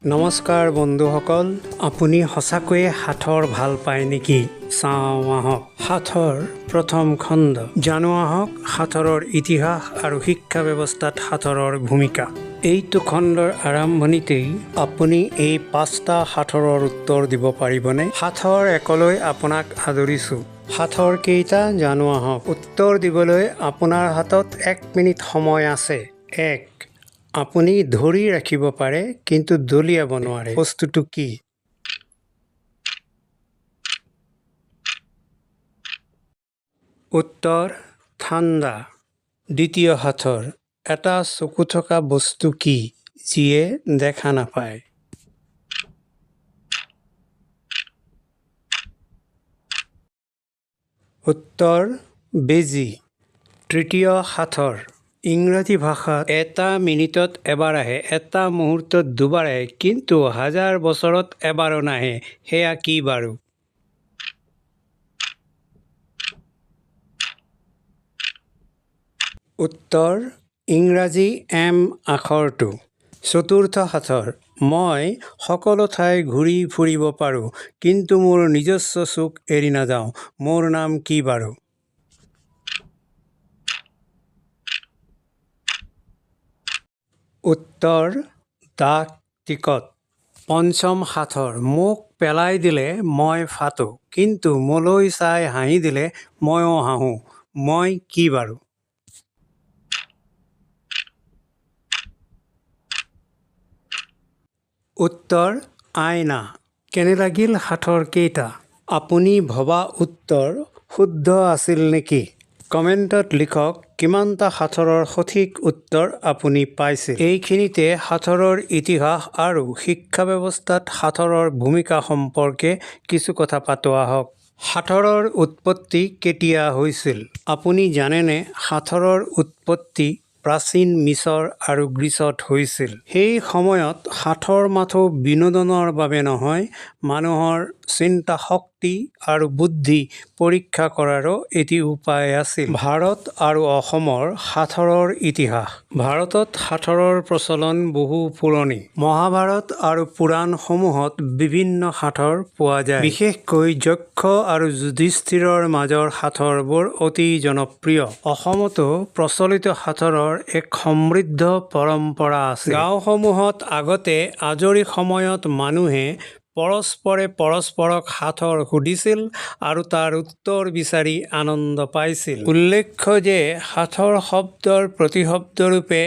নমস্কাৰ বন্ধুসকল, আপুনি সঁচাকৈয়ে সাঁথৰ ভাল পায় নেকি? চাওঁ আহক। সাঁথৰ প্ৰথম খণ্ড। জানো আহক সাঁথৰৰ ইতিহাস আৰু শিক্ষা ব্যৱস্থাত সাঁথৰৰ ভূমিকা। এইটো খণ্ডৰ আৰম্ভণিতেই আপুনি এই 5টা সাঁথৰৰ উত্তৰ দিব পাৰিবনে? সাঁথৰ একলৈ আপোনাক আদৰিছোঁ। সাঁথৰ কেইটা জানো আহক। উত্তৰ দিবলৈ আপোনাৰ হাতত 1 মিনিট সময় আছে। 1. আপুনি ধৰি ৰাখিব পাৰে কিন্তু দলিয়াব নোৱাৰে। বস্তুটো কি? উত্তৰ ঠাণ্ডা। দ্বিতীয় সাঁথৰ। এটা চকু থকা বস্তু কি যিয়ে দেখা নাপায়? উত্তৰ বেজী। তৃতীয় সাঁথৰ। ইংৰাজী ভাষাত 1 মিনিটত এবাৰ আহে, 1 মুহূৰ্তত দুবাৰ আহে, কিন্তু 1000 বছৰত এবাৰো নাহে। সেয়া কি বাৰু? উত্তৰ ইংৰাজী এম আখৰটো। চতুৰ্থ সাঁথৰ। মই সকলো ঠাই ঘূৰি ফুৰিব পাৰোঁ, কিন্তু মোৰ নিজস্ব চুক এৰি নাযাওঁ। মোৰ নাম কি বাৰু? উত্তৰ ডাক টিকট। পঞ্চম সাঁথৰ। মোক পেলাই দিলে মই ফাটো, কিন্তু মোলৈ চাই হাঁহি দিলে ময়ো হাঁহোঁ। মই কি বাৰু? উত্তৰ আইনা। কেনে লাগিল সাঁথৰ কেইটা? আপুনি ভবা উত্তৰ শুদ্ধ আছিল নেকি? কমেণ্টত লিখক কিমানটা সাঁথৰৰ সঠিক উত্তৰ আপুনি পাইছিল। এইখিনিতে সাঁথৰৰ ইতিহাস আৰু শিক্ষা ব্যৱস্থাত সাঁথৰৰ ভূমিকা সম্পৰ্কে কিছু কথা পাতোঁ আহক। সাঁথৰৰ উৎপত্তি কেতিয়া হৈছিল? আপুনি জানেনে সাঁথৰৰ উৎপত্তি প্ৰাচীন মিছৰ আৰু গ্ৰীচত হৈছিল। সেই সময়ত সাঁথৰ মাথো বিনোদনৰ বাবে নহয়, মানুহৰ চিন্তা শক্তি আৰু বুদ্ধি পৰীক্ষা কৰাৰো এটি উপায় আছিল। ভাৰত আৰু অসমৰ সাঁথৰৰ ইতিহাস। ভাৰতত সাঁথৰৰ প্ৰচলন বহু পুৰণি। মহাভাৰত আৰু পুৰাণসমূহত বিভিন্ন সাঁথৰ পোৱা যায়। বিশেষকৈ যক্ষ আৰু যুধিষ্ঠিৰৰ মাজৰ সাঁথৰবোৰ অতি জনপ্ৰিয়। অসমতো প্ৰচলিত সাঁথৰৰ এক সমৃদ্ধ পৰম্পৰা আছে। গাঁওসমূহত আগতে আজৰি সময়ত মানুহে পৰস্পৰে পৰস্পৰক সাঁথৰ সুধিছিল আৰু তাৰ উত্তৰ বিচাৰি আনন্দ পাইছিল। উল্লেখ্য যে সাঁথৰ শব্দৰ প্ৰতিশব্দৰূপে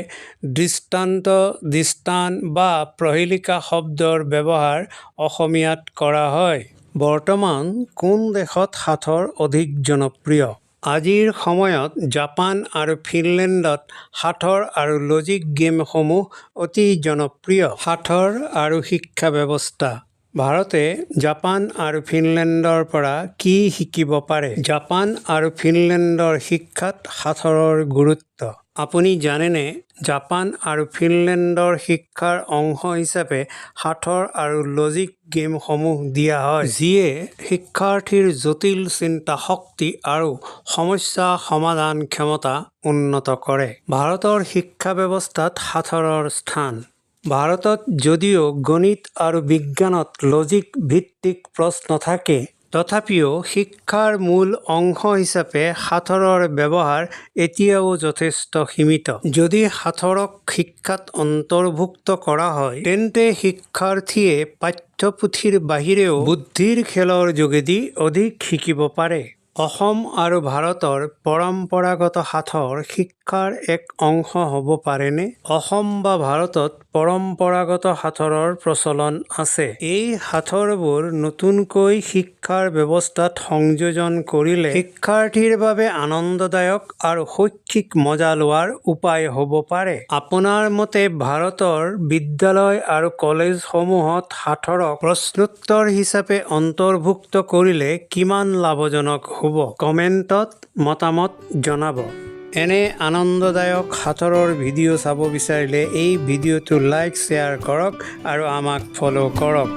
দৃষ্টান্ত, দৃষ্টান বা প্ৰহেলিকা শব্দৰ ব্যৱহাৰ অসমীয়াত কৰা হয়। বৰ্তমান কোন দেশত সাঁথৰ অধিক জনপ্ৰিয়? আজিৰ সময়ত জাপান আৰু ফিনলেণ্ডত সাঁথৰ আৰু লজিক গেমসমূহ অতি জনপ্ৰিয়। সাঁথৰ আৰু শিক্ষা ব্যৱস্থা। ভাৰতে জাপান আৰু ফিনলেণ্ডৰ পৰা কি শিকিব পাৰে? জাপান আৰু ফিনলেণ্ডৰ শিক্ষাত সাঁথৰৰ গুৰুত্ব। আপুনি জানেনে জাপান আৰু ফিনলেণ্ডৰ শিক্ষাৰ অংশ হিচাপে সাঁথৰ আৰু লজিক গেমসমূহ দিয়া হয়, যিয়ে শিক্ষাৰ্থীৰ জটিল চিন্তা শক্তি আৰু সমস্যা সমাধান ক্ষমতা উন্নত কৰে। ভাৰতৰ শিক্ষা ব্যৱস্থাত সাঁথৰৰ স্থান। ভাৰতত যদিও গণিত আৰু বিজ্ঞানত লজিক ভিত্তিক প্ৰশ্ন থাকে, তথাপিও শিক্ষাৰ মূল অংশ হিচাপে সাঁথৰৰ ব্যৱহাৰ এতিয়াও যথেষ্ট সীমিত। যদি সাঁথৰক শিক্ষাত অন্তৰ্ভুক্ত কৰা হয়, তেন্তে শিক্ষাৰ্থীয়ে পাঠ্যপুথিৰ বাহিৰেও বুদ্ধিৰ খেলৰ যোগেদি অধিক শিকিব পাৰে। অসম আৰু ভাৰতৰ পৰম্পৰাগত সাঁথৰ শিক্ষাৰ এক অংশ হ'ব পাৰেনে? অসম বা ভাৰতত পৰম্পৰাগত সাঁথৰৰ প্ৰচলন আছে। এই সাঁথৰবোৰ নতুনকৈ শিক্ষাৰ ব্যৱস্থাত সংযোজন কৰিলে শিক্ষাৰ্থীৰ বাবে আনন্দদায়ক আৰু শৈক্ষিক মজা লোৱাৰ উপায় হ'ব পাৰে। আপোনাৰ মতে ভাৰতৰ বিদ্যালয় আৰু কলেজসমূহত সাঁথৰক প্ৰশ্নোত্তৰ হিচাপে অন্তৰ্ভুক্ত কৰিলে কিমান লাভজনক হ'ব? কমেণ্টত মতামত জনাব। এনে আনন্দদায়ক সাঁথৰৰ ভিডিঅ' চাব বিচাৰিলে এই ভিডিঅ'টো লাইক, শ্বেয়াৰ কৰক আৰু আমাক ফ'ল' কৰক।